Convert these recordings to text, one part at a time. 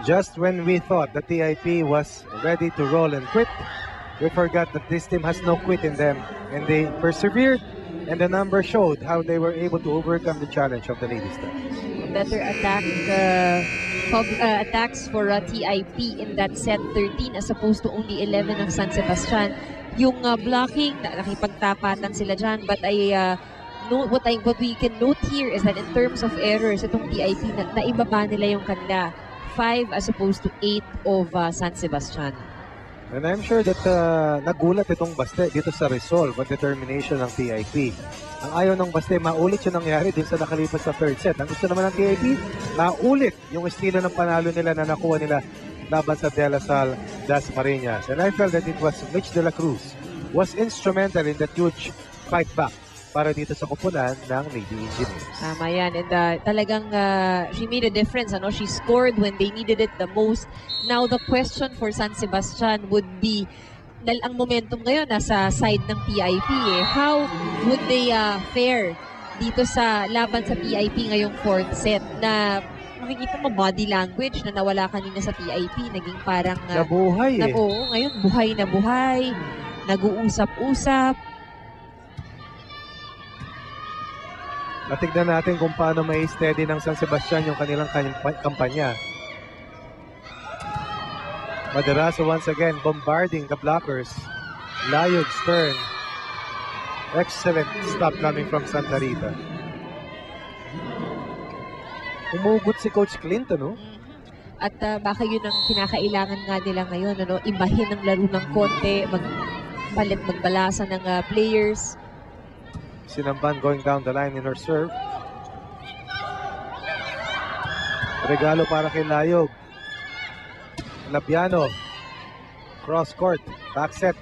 Just when we thought the TIP was ready to roll and quit, we forgot that this team has no quit in them, and they persevered, and the numbers showed how they were able to overcome the challenge of the Navy Stars. Better attacks for TIP in that set 13 as opposed to only 11 of San Sebastian. Yung blocking, nakipagtapatan sila dyan, but what we can note here is that in terms of errors, itong TIP, naibaba nila yung kanila 5 as opposed to 8 of San Sebastian. And I'm sure that nagulat itong Baste dito sa resolve at determination ng TIP. Ang ayaw ng Baste, maulit yung nangyari din sa nakalipas sa third set. Ang gusto naman ng TIP, maulit yung estilo ng panalo nila na nakuha nila laban sa De La Salle Dasmariñas. And I felt that it was Mitch de la Cruz was instrumental in that huge fight back para dito sa kupunan ng Navy Engineers. Tama yan. And talagang she made a difference. Ano? She scored when they needed it the most. Now, the question for San Sebastian would be, dahil ang momentum ngayon nasa side ng PIP, how would they fare dito sa laban sa PIP ngayong fourth set na makikita mo body language na nawala kanina sa PIP, naging parang nabuhay ngayon buhay na buhay, nag-uusap-usap. Natignan natin kung paano may steady ng San Sebastian yung kanilang kampanya. Madaraso once again bombarding the blockers. Layog, Stern. Excellent stop coming from Santa Rita. Umugot si Coach Clinton, no? At baka yun ang kinakailangan nga nila ngayon, ano? Ibahin ang laro ng konti, magbalasa ng players. Sinamban going down the line in her serve. Regalo para kay Layog. Labiano. Cross court. Back set.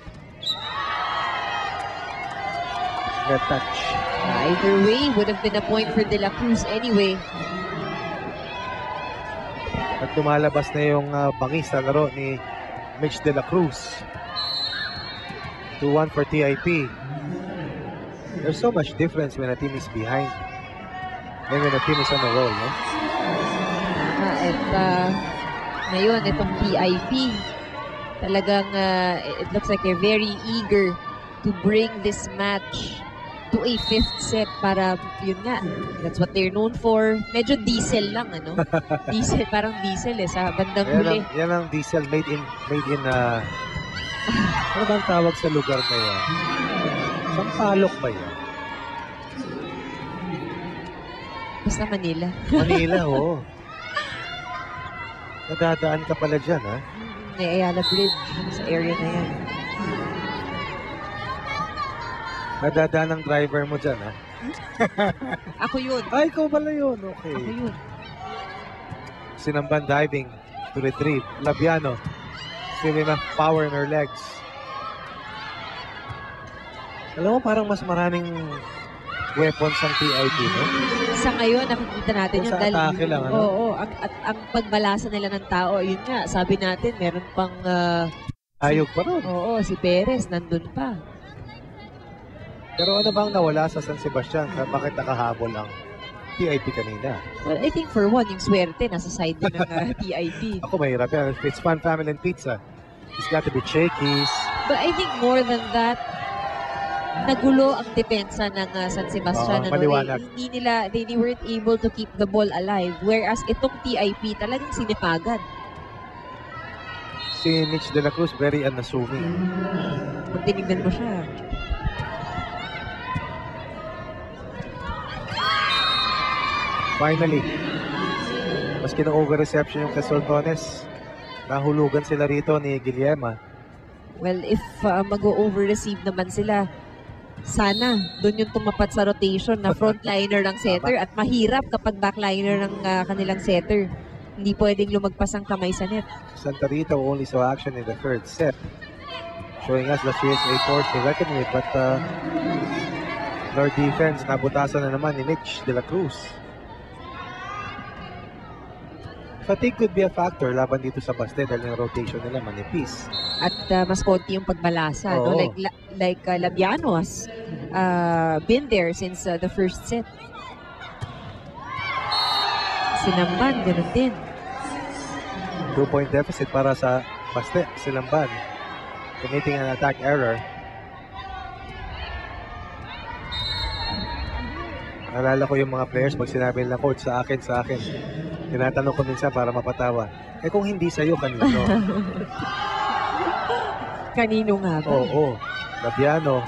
Net touch. Either way, would have been a point for De La Cruz anyway. At tumalabas na yung bangis na laro ni Mitch de la Cruz. 2-1 for TIP. There's so much difference when a team is behind and when a team is on a roll, no? At ngayon, itong PIP, talagang it looks like they're very eager to bring this match to a fifth set para, yun nga, that's what they're known for. Medyo diesel lang, ano? Diesel, parang diesel sa bandang huli. Yan ang diesel made in ano bang tawag sa lugar na yan? Sampalok ba yan? Basta Manila. Manila, oo. Nadadaan ka pala dyan, ha? May Ayala Bridge sa area na yan. Nadadaan ang driver mo dyan, ha? Ako yun. Ay, ikaw pala yun. Okay. Ako yun. Sinamban diving to retrieve. Labiano. Still enough power in her legs. Alam mo, parang mas maraming weapons ang TIP, no? Sa ngayon, nakikita natin kung yung sa atake lang, ano? Oo, ang pagbalasa nila ng tao, yun nga, sabi natin, meron pang... Ayog pa rin. Oo, si Perez, nandun pa. Pero ano bang nawala sa San Sebastian? Bakit nakahabol ang TIP kanina? Well, I think for one, yung swerte, nasa side din ng TIP. Ako mahirap yan. It's Fun Family and Pizza. It's got to be shakies. But I think more than that, nagulo ang depensa ng San Sebastian. Maliwanag. They weren't able to keep the ball alive. Whereas itong TIP talagang sinipagan. Si Mitch de la Cruz, very unassuming. Pag tinignan mo siya. Finally, maski na over-reception yung Casoltones, nahulugan sila rito ni Guillema. Well, if mag-over-receive naman sila, sana doon yung tumapat sa rotation na frontliner ng setter at mahirap kapag backliner ng kanilang setter. Hindi pwedeng lumagpas ang kamay sa net. Santa Rita only saw action in the third set, showing us that she is a force to reckon with, but their defense, nabutasan na naman ni Mitch de la Cruz. Fatigue could be a factor laban dito sa Baste dahil yung rotation nila manipis. At mas konti yung pagbalasa. No? Like Labiano has been there since the first set. Sinamban, ganun din. 2-point deficit para sa Baste. Silamban committing an attack error. Naalala ko yung mga players pag sinabi nila, coach, sa akin. Tinatanong ko minsan para mapatawa. Eh kung hindi sa'yo, kanino? Kanino nga ba? Oo. Labiano.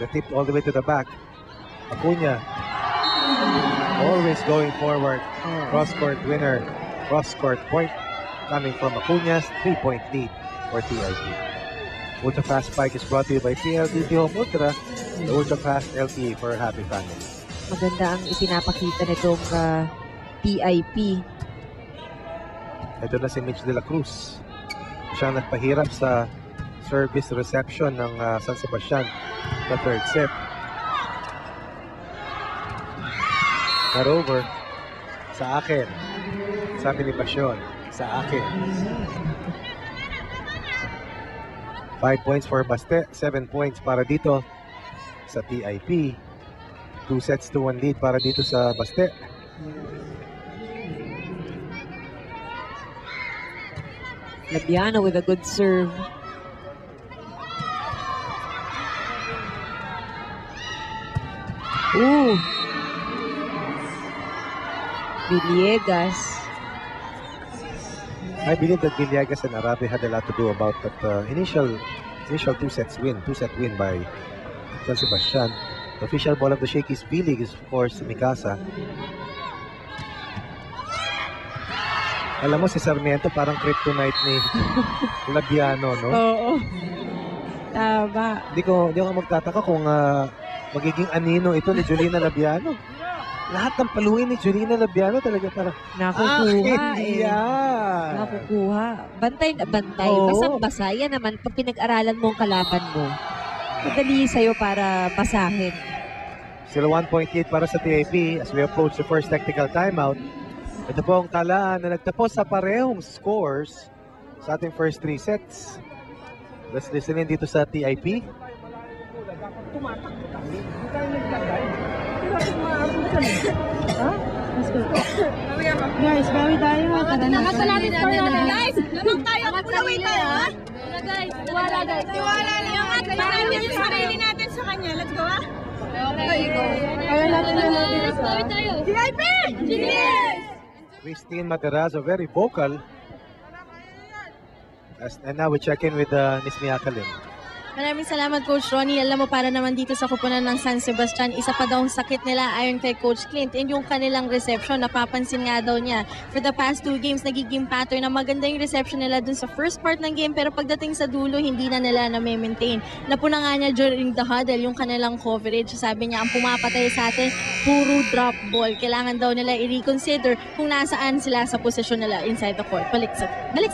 The tip all the way to the back. Acuna. Always going forward. Cross-court winner. Cross-court point coming from Acuna's 3-point lead for TIP. Ultra Fast Spike is brought to you by PLDT Home Ultra, the Ultra Fast LTE for a happy family. Maganda ang ipinapakita nitong TIP. Ito na si Mitch de la Cruz. Siyang nagpahirap sa service reception ng San Sebastian sa third set. Moreover, sa akin, sabi ni Pasyon, sa akin. 5 points for Baste, 7 points para dito sa TIP. 2 sets to 1 lead para dito sa Baste. Labiano with a good serve. Ooh. Villegas. I believe that Villegas and Arabe had a lot to do about that initial 2-set win by San Sebastian. The official ball of the Shakey's V-League is, of course, Mikasa. Alam mo, si Sarmiento parang kryptonite ni Labiano, no? Oo. Tama. Hindi ko magtataka kung magiging anino ito ni Julina Labiano. Lahat ng paluin ni Julina Labiano talaga parang Nakukuha yan. Nakukuha. Bantay na bantay. Oo. Basang-basa. Yan naman, pag pinag-aralan mo ang kalaban mo, madali sa'yo para basahin. Sila 1-point lead para sa TIP as we approach the first technical timeout. Ito po ang talaan na nagtapos sa parehong scores sa ating first 3 sets. Let's listen in dito sa TIP. Guys, bawi tayo. Tara na. Guys, lamang tayo. Kulawin tayo, ha? Guys, tiwala guys. Tiwala lang. Parang yung sarili natin sa kanya. Let's go, ha? Kaya natin na natin isa. TIP! Yes! Christine Materazzo, very vocal. And now we check in with Miss Miakalin. Maraming salamat, Coach Ronnie. Alam mo, para naman dito sa kupunan ng San Sebastian, isa pa daw ang sakit nila ayon kay Coach Clint. And yung kanilang reception, napapansin nga daw niya. For the past 2 games, nagiging pattern na maganda yung reception nila dun sa first part ng game. Pero pagdating sa dulo, hindi na nila na-maintain. Napuna nga niya during the huddle yung kanilang coverage. Sabi niya, ang pumapatay sa atin, puro drop ball. Kailangan daw nila i-reconsider kung nasaan sila sa posisyon nila inside the court. Balik sa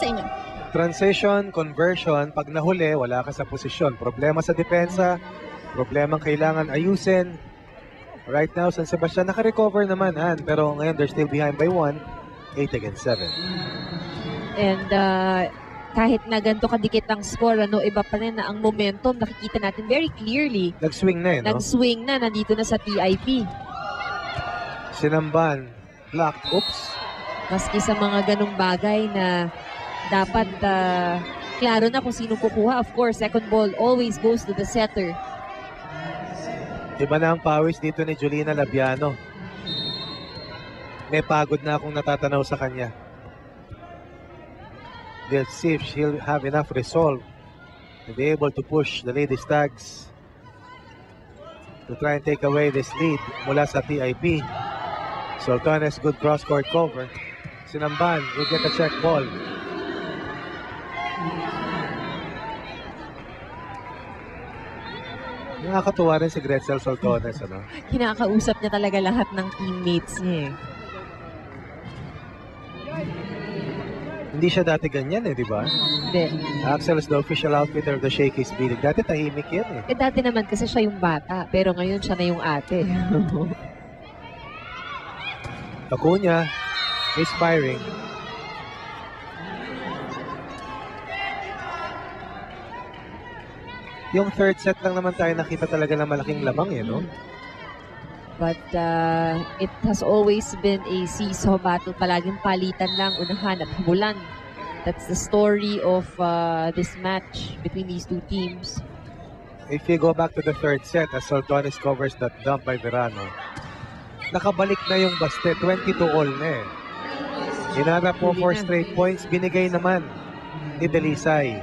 inyo. Transition, conversion, pag nahuli, wala ka sa posisyon. Problema sa depensa, problemang kailangan ayusin. Right now, San Sebastian naka-recover naman, pero ngayon they're still behind by 1, 8-7. And kahit na ganito kadikit ang score, iba pa rin na ang momentum, nakikita natin very clearly. Nag-swing na no? Nag-swing na, nandito na sa TIP. Sinamban, block, oops. Maski sa mga ganong bagay na dapat klaro na kung sino kukuha. Of course, second ball always goes to the setter. Iba na ang pawis dito ni Julina Labiano. May pagod na akong natatanaw sa kanya. Let's see if she'll have enough resolve to be able to push the Lady Stags to try and take away this lead mula sa TIP. Sultanes, good cross-court cover. Sinamban will get a check ball. Nakakatuwa rin si Gretzel Sultanes, Kinakausap niya talaga lahat ng teammates niya. Hindi siya dati ganyan di ba? Hindi. Axel is the official outfitter of the Shakey's V-League. Dati tahimik yan Dati naman kasi siya yung bata, pero ngayon siya na yung ate. Acuna is firing. Yung third set lang naman tayo nakita talaga na malaking lamang no? But it has always been a seesaw battle. Palaging palitan lang, unahan at habulan That's the story of this match between these two teams. If you go back to the third set, as Soltones covers that dump by Verano, nakabalik na yung Baste, 22-all na eh. Hinanap mo 4 straight points, binigay naman ni Dalisay.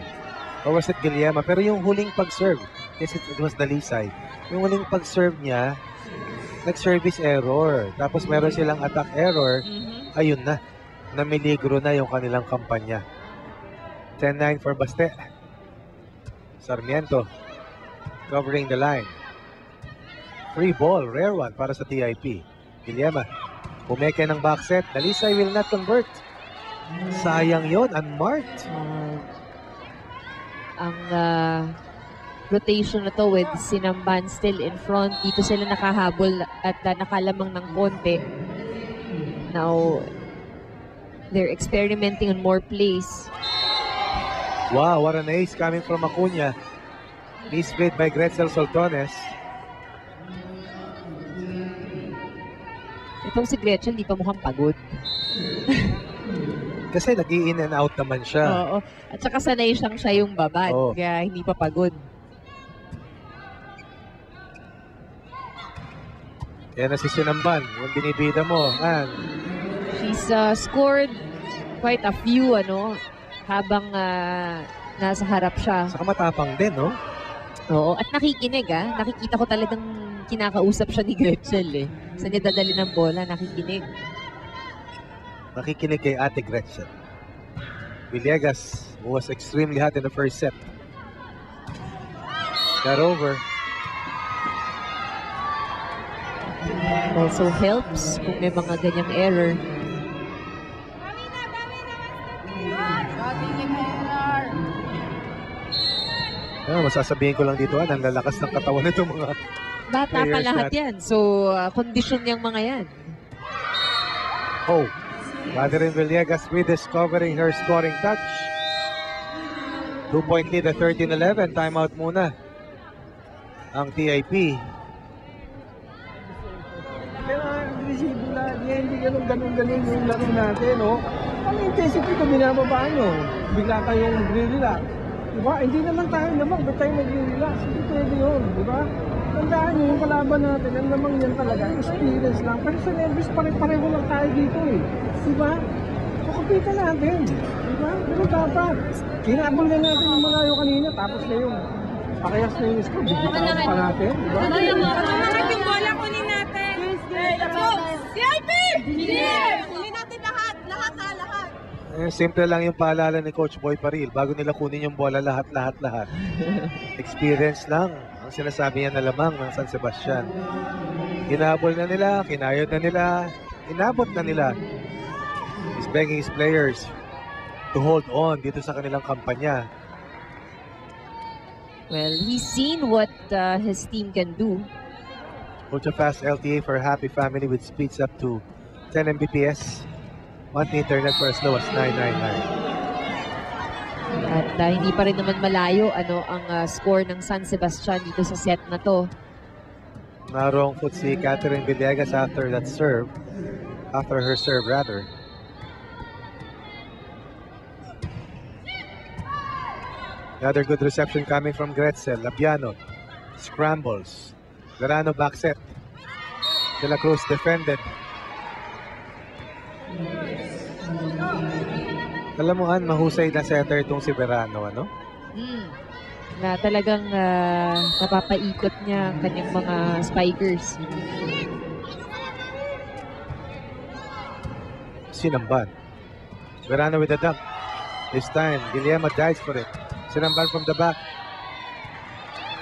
Or was it Guillema? Pero yung huling pag-serve, yes, it was Dalisay. Yung huling pag-serve niya, nag-service error. Tapos meron silang attack error. Ayun na. Namiligro na yung kanilang kampanya. 10-9 for Baste. Sarmiento covering the line. Free ball, rare one para sa TIP. Guillema, pumeke ng back set. Dalisay will not convert. Sayang yon, unmarked. Ang rotation na to with Sinamban still in front. Dito sila nakahabol at nakalamang ng konti. Now, they're experimenting on more plays. Wow, what an ace coming from Acuna. Misplayed by Gretzel Soltones. Itong si Gretchen, di pa mukhang pagod. Kasi nag-i-in and out naman siya. Oo. At saka sanay siya yung babad. Oo. Kaya hindi pa pagod. Yan na si Sinamban, yung binibida mo. And She's scored quite a few, habang nasa harap siya. saka matapang din, no? Oo. At nakikinig, Nakikita ko talagang kinakausap siya ni Gretchen, eh. Saan niya dadali ng bola, nakikinig. Nakikinig kay Ate Gretchen. Villegas was extremely hot in the first set. Got over. Also helps kung may mga ganyang error. Masasabihin ko lang dito, ang lalakas ng katawan nito mga Bata pa players lahat natin. yan. So, kondisyon niyang mga yan. Oh, Madeline Villegas rediscovering her scoring touch. 2-point lead at 13-11. Timeout muna ang TIP. Kailangan agresibo na, hindi ganun yung laro natin, no? Ang intensity ko binababa nyo, bigla kayong magre-relax. Diba? Hindi naman tayo lamang, ba't tayo magre-relax? Hindi pwede yun, diba? Tandaan nyo, yung kalaban natin, ang lamang yan talaga, experience lang. Pero sa nervous, pare-pareho lang tayo dito eh. Diba? So, kapita natin. Diba? Pero dapat, kinabol na natin yung malayo kanina, tapos na yung pakayas na yung score, bigyan pa natin, diba? Yung bola kunin natin. CIP! Kunin natin lahat. Lahat. Simple lang yung paalala ni Coach Boy Paril. Bago nila kunin yung bola lahat. Experience lang ang sinasabi niya na lamang ng San Sebastian. Hinabol na nila, kinayod na nila, inabot na nila. He's begging his players to hold on dito sa kanilang kampanya. Well, he's seen what his team can do. Ultra fast LTA for a happy family with speeds up to 10 Mbps. Monthly internet for as low as 999. At hindi pa rin naman malayo ang score ng San Sebastian dito sa set na to. Narong foot si Catherine Villegas after that serve. After her serve, rather. Another good reception coming from Gretzel. Labiano scrambles. Verano back set. De La Cruz defended. Alam mo, mahusay na setter itong si Verano, Na talagang napapaikot niya ang kanyang mga spikers. Sinamban. Verano with the dunk. This time, Guillema dives for it. Sinamban from the back.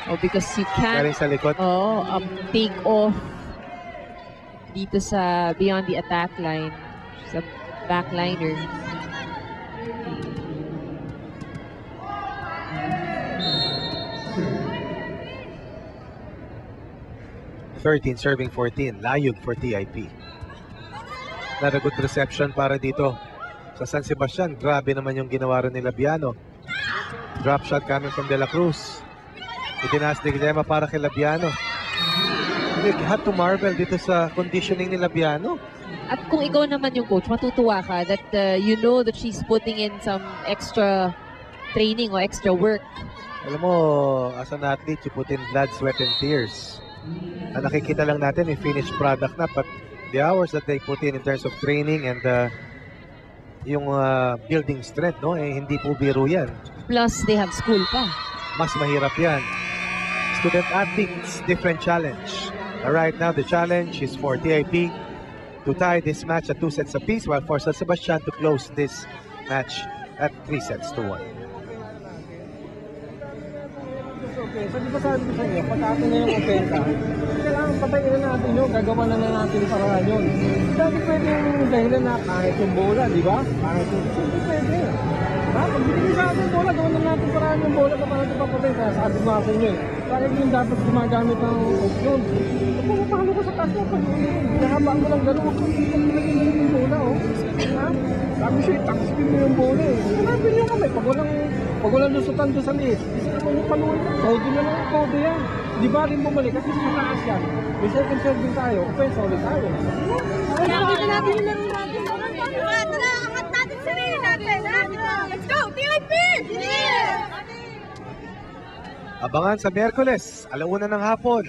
Oh, because you can't Galing sa likod. take off dito sa beyond the attack line sa backliner. Serving 14. Layug for TIP. Not a good reception para dito sa San Sebastian. Grabe naman yung ginawa rin ni Labiano. Drop shot coming from De La Cruz. Itinaas ni Guillema para kay Labiano. You have to marvel dito sa conditioning ni Labiano. At kung ikaw naman yung coach, matutuwa ka that you know that she's putting in some extra training or extra work. Alam mo, as an athlete, you put in blood, sweat, and tears. Ang nakikita lang natin yung finished product na, but the hours that they put in terms of training and yung building strength, no? Eh, hindi po biro yan. Plus, they have school pa. Mas mahirap yan. Student athletes, different challenge. Right now, the challenge is for TIP to tie this match at 2 sets apiece, while for San Sebastian to close this match at 3 sets to 1. Okay, so di ba sabi ko sa inyo, pag atin na yung opensa, kailangan patayin na natin yun, gagawa na natin yung paraan yun. Dati pwede yung dahilan na kahit yung bola, di ba? Kahit yung hindi pwede. Ha? Pag binigay sa atin yung bola, gawin na natin paraan yung bola na parang papatay. Kaya sabi ko nga sa inyo eh, bakit yung dapat gumagamit ng option? Pumapalo ka sa taas mo, pag hinahaba mo lang gano'n, pag pinagin yung bola, oh. Ha? Sabi siya, takspin mo yung bola eh. Hanapin nyo kami, pag walang lusutan doon sa liit, isa naman yung paluin, todo na lang ang todo yan. Di ba rin bumalik kasi sa mataas yan. May second serving tayo, offense ulit tayo. Kaya nakita natin yung laro natin. Tara, angat natin sarili natin, ha? Let's go, TIP! Abangan sa Miyerkules, 1:00 ng hapon.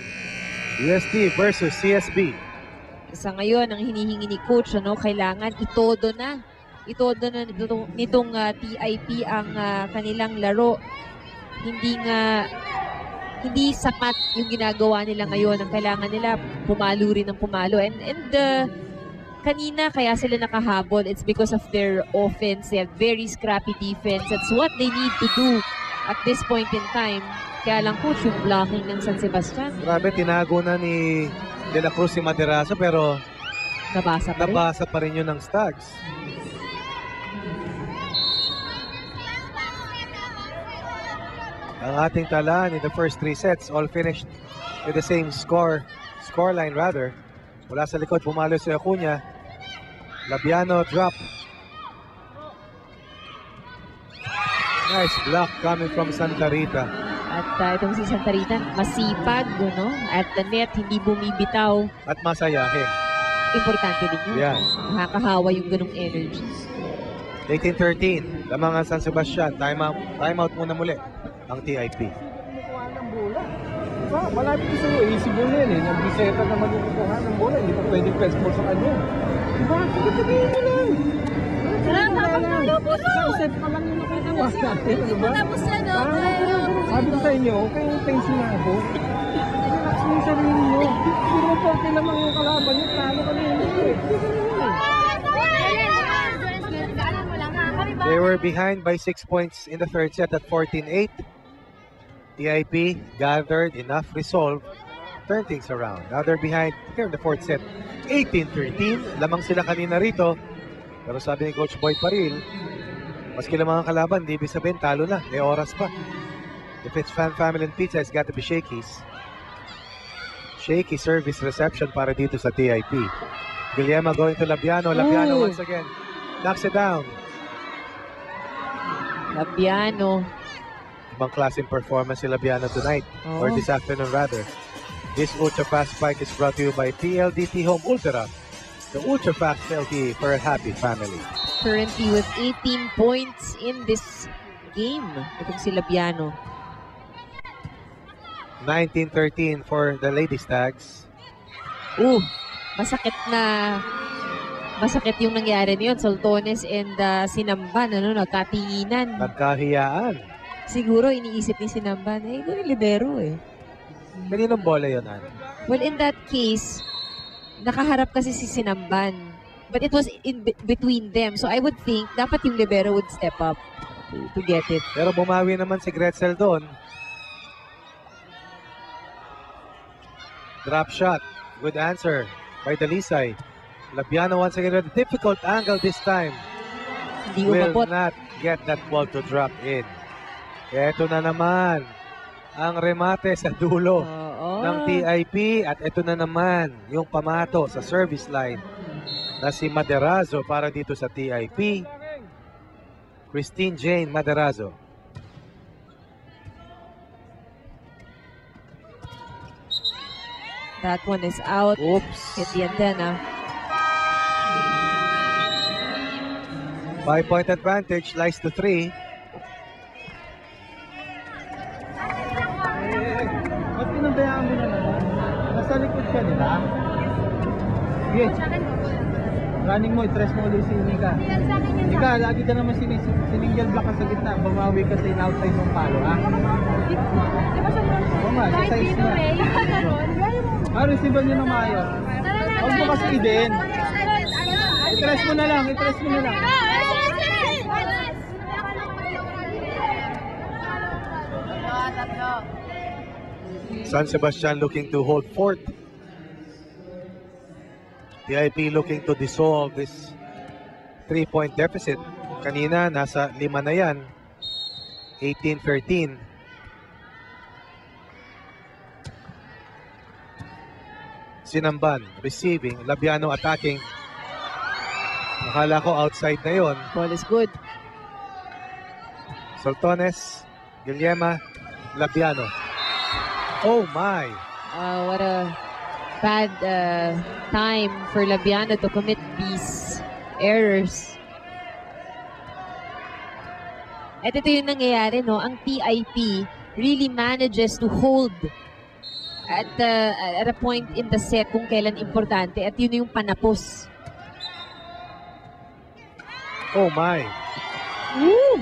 UST versus CSB. Sa ngayon, ang hinihingi ni coach, kailangan itodo na nitong TIP ang kanilang laro. Hindi sapat yung ginagawa nila ngayon. Ang kailangan nila, pumalo rin ng pumalo. And kanina, kaya sila nakahabol. It's because of their offense. They have very scrappy defense. That's what they need to do at this point in time. Kaya lang coach, yung blocking ng San Sebastian. Grabe, tinago na ni De La Cruz si Maderazo, pero nabasa pa rin yun ng Stags. Ang ating tala in the first 3 sets, all finished with the same scoreline rather. Mula sa likod, pumalo si Acuña. Labiano drop. Nice block coming from Santa Rita. At itong si Santa Rita, masipag, at the net, hindi bumibitaw. At masayahin. Importante din yun. Yeah. Nakakahawa yung ganong energy. 18-13, lamang ang San Sebastian. Time out muna muli ang TIP. Kumukuha ng bola. Diba? Malapit ko sa'yo, easy ball yan eh. Nag-biseta na magkukuha ng bola. Hindi pa pwedeng fast ball sa kanya. Diba? Sige-sabihin mo lang. Tara, tapos na yung puso! Isang set pa lang yung nakukuha natin. Diba? Tapos na, no? Sabi ko sa inyo, okay yung tension na ako. Relax mo yung sarili nyo. Hindi mo porke naman yung kalaban nyo. Talo ka na yun. They were behind by 6 points in the third set at 14-8. TIP gathered enough resolve, turn things around. Now they're behind here in the fourth set. 18-13, lamang sila kanina rito. Pero sabi ni Coach Boy Paril, maski lang mga kalaban, di ibig sabihin talo na, may oras pa. If it's Fan Family and Pizza, it's got to be Shakey's. Shaky service reception para dito sa TIP. Guillermo going to Labiano. Labiano once again knocks it down. Labiano. Ibang klaseng performance si Labiano tonight, or this afternoon rather. This Ultra Fast Spike is brought to you by PLDT Home Ultra, the Ultra Fast LTE for a happy family. Currently with 18 points in this game. Itong si Labiano. 19-13 for the Lady Stags. Masakit yung nangyari niyon. Soltones and Sinamban, nagkatinginan. Nagkahiyaan. Siguro iniisip ni Sinamban, ito yung libero eh. Kaninong bola yun, Ann? Well, in that case, nakaharap kasi si Sinamban. But it was in between them. So I would think, dapat yung libero would step up to get it. Pero bumawi naman si Gretzel doon. Drop shot. Good answer by Dalisay. Labiano once again with a difficult angle this time. Hindi Will umabot. not get that ball to drop in. Ito na naman ang remate sa dulo ng TIP at ito na naman yung pamato sa service line na si Maderazo para dito sa TIP. Christine Jane Maderazo. That one is out. Oops. Hit the antenna. 5-point advantage, lies to 3. Ba't pinabayaan mo na naman? Nasa likod ka, di ba? Sige. Running mo, i-tres mo ulit si Nika. Nika, lagi ka naman sininggal block ka sa gitna. Bumawi ka sa in-outside mong palo, ha? Oo nga, sa size niya. Receive niya ng maayos. Huwag mo kasi i-din. I-tres mo na lang, i-tres mo na lang. San Sebastian looking to hold fourth. PIP looking to dissolve this 3-point deficit. Kanina, nasa 5 na yan. 18-13. Sinamban, receiving. Labiano attacking. Nakala ko outside na yon. Ball is good. Soltones, Guillema, Labiano. Oh my! What a bad time for Labiano to commit these errors. At ito yung nangyayari, no? Ang PIP really manages to hold at a point in the set kung kailan importante. At yun yung panapos. Oh my! Woo!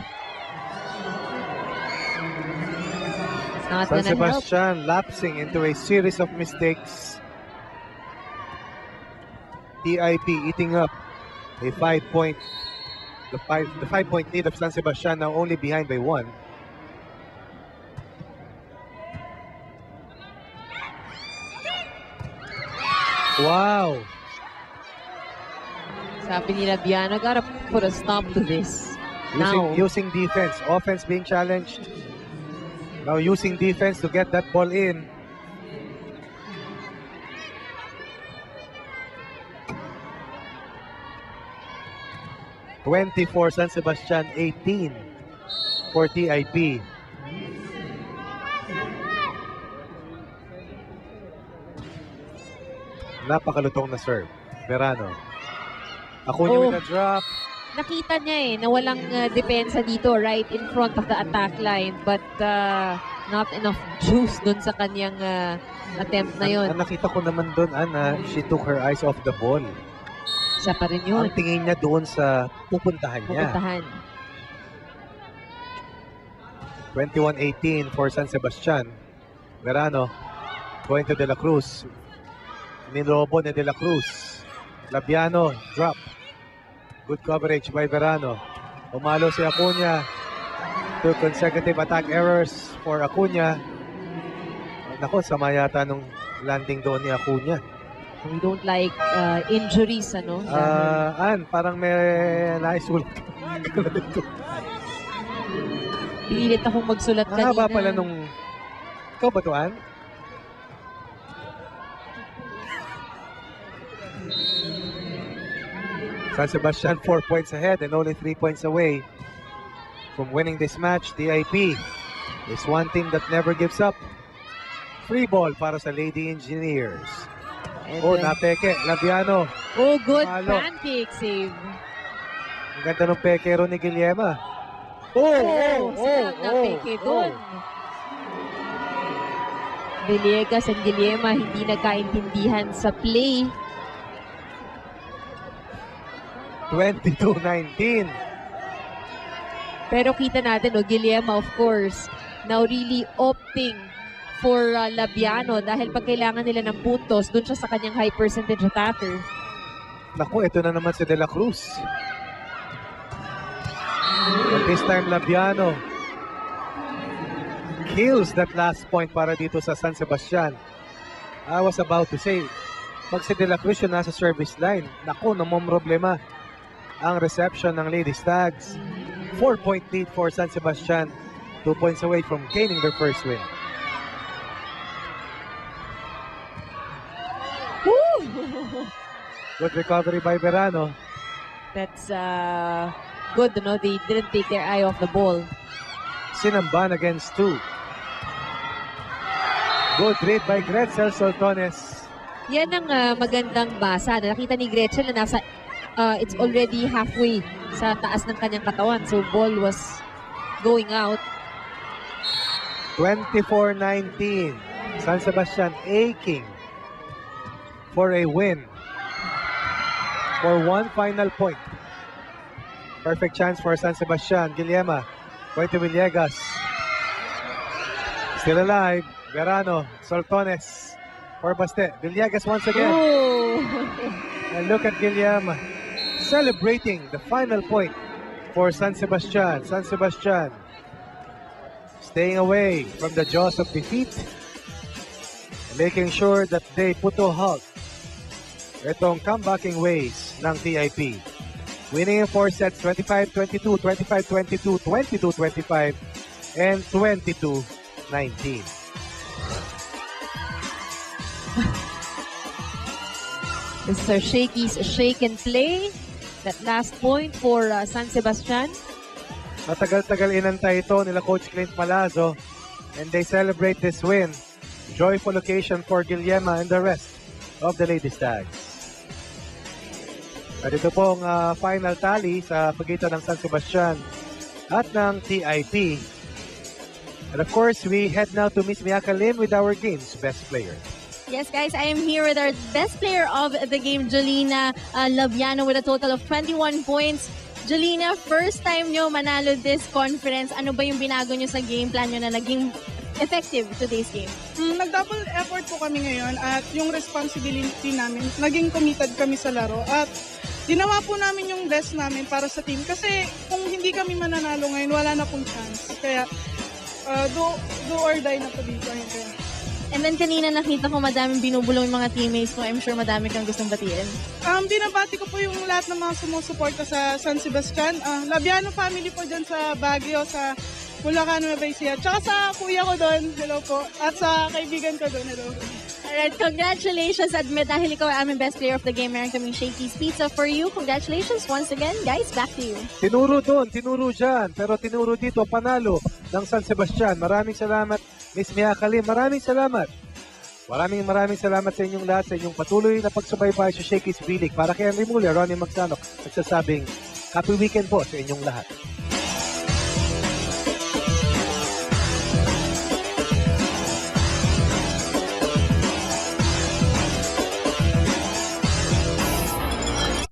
Not San gonna help. Sebastian lapsing into a series of mistakes. PIP eating up a 5-point, the 5-point lead of San Sebastian, now only behind by 1. Wow! Sabi ni Labiano, gotta put a stop to this. Now, Using defense, offense being challenged. Now using defense to get that ball in. (24) San Sebastian, 18 for TIP. Napakalutong na serve. Verano. Acuna with a drop. nakita niya na walang depensa dito right in front of the attack line, but not enough juice dun sa kanyang attempt na yun. Ang nakita ko naman doon, Ana, she took her eyes off the ball. Isa pa rin yun. Ang tingin niya doon sa pupuntahan niya. Pupuntahan. 21-18 for San Sebastian. Verano going to De La Cruz. Nilobo ni De La Cruz. Labiano, drop. Good coverage by Verano. Umalo si Acuna. 2 consecutive attack errors for Acuna. Naku, sama yata nung landing doon ni Acuna. We don't like injuries, ano? An, parang may naisulat. Pinilit akong magsulat kanina. Haba pala nung... Ikaw ba to, An? San Sebastian 4 points ahead and only 3 points away from winning this match. DIP is one team that never gives up. Free ball para sa Lady Engineers. And, napeke. Labiano. Oh, good Malo. pancake save. Ang ganda ng pekero ni Guillema. Saan napeke doon? Villegas and Guillema hindi nagkaintindihan sa play. 22-19. Pero kita natin, Guillema, of course, now really opting for Labiano dahil pag kailangan nila ng puntos, dun siya sa kanyang high percentage attacker. Naku, ito na naman si De La Cruz. But this time, Labiano kills that last point para dito sa San Sebastian. I was about to say, pag si De La Cruz yung nasa service line, naku, namang problema ang reception ng Lady Stags. 4-point lead for San Sebastian. 2 points away from gaining their first win. Good recovery by Verano. That's good, no? They didn't take their eye off the ball. Sinamban against 2. Good read by Gretzel Soltones. Yan ang magandang basa. Nakita ni Gretchen na nasa it's already halfway sa taas ng kanyang katawan. So ball was going out. 24-19. San Sebastian aching for a win. For one final point. Perfect chance for San Sebastian. Guillema going to Villegas. Still alive. Verano, Soltones for Baste. Villegas once again. Oh! And look at Guillema celebrating the final point for San Sebastian. San Sebastian staying away from the jaws of defeat, making sure that they put to halt itong comebacking ways ng TIP. Winning in 4 sets, 25-22, 25-22, 22-25, and 22-19. Mr. Shakey's shake and play. That last point for San Sebastian. Matagal-tagal inantay ito nila Coach Clint Malazzo, and they celebrate this win. Joyful occasion for Guillema and the rest of the Lady Stags. At ito pong final tally sa pagitan ng San Sebastian at ng TIP. And of course, we head now to Miss Miaka Lim with our game's best player. Yes, guys, I am here with our best player of the game, Jolina Labiano, with a total of 21 points. Jolina, first time nyo manalo this conference. Ano ba yung binago nyo sa game plan nyo na naging effective today's game? Nag-double effort po kami ngayon at yung responsibility namin, naging committed kami sa laro at ginawa po namin yung best namin para sa team kasi kung hindi kami mananalo ngayon, wala na pong chance. Kaya do or die na po dito. Kaya. And then kanina nakita ko madaming binubulong yung mga teammates mo. I'm sure madami kang gustong batiin. Binabati ko po yung lahat ng mga sumusuporta sa San Sebastian. Labiano family po dyan sa Baguio, sa Bulacan, Nueva Ecija. Tsaka sa kuya ko doon, hello po. At sa kaibigan ko doon, hello. Alright, congratulations. Admit, dahil ikaw ay aming best player of the game, meron kaming Shakey's Pizza for you. Congratulations once again. Guys, back to you. Tinuro doon, tinuro dyan, pero tinuro dito, panalo ng San Sebastian. Maraming salamat, Miss Miaka Lim. Maraming salamat. Maraming salamat sa inyong lahat, sa inyong patuloy na pagsubaybay sa Shakey's Bilig. Para kay Henry Muller, Ronnie Magsanok, nagsasabing happy weekend po sa inyong lahat.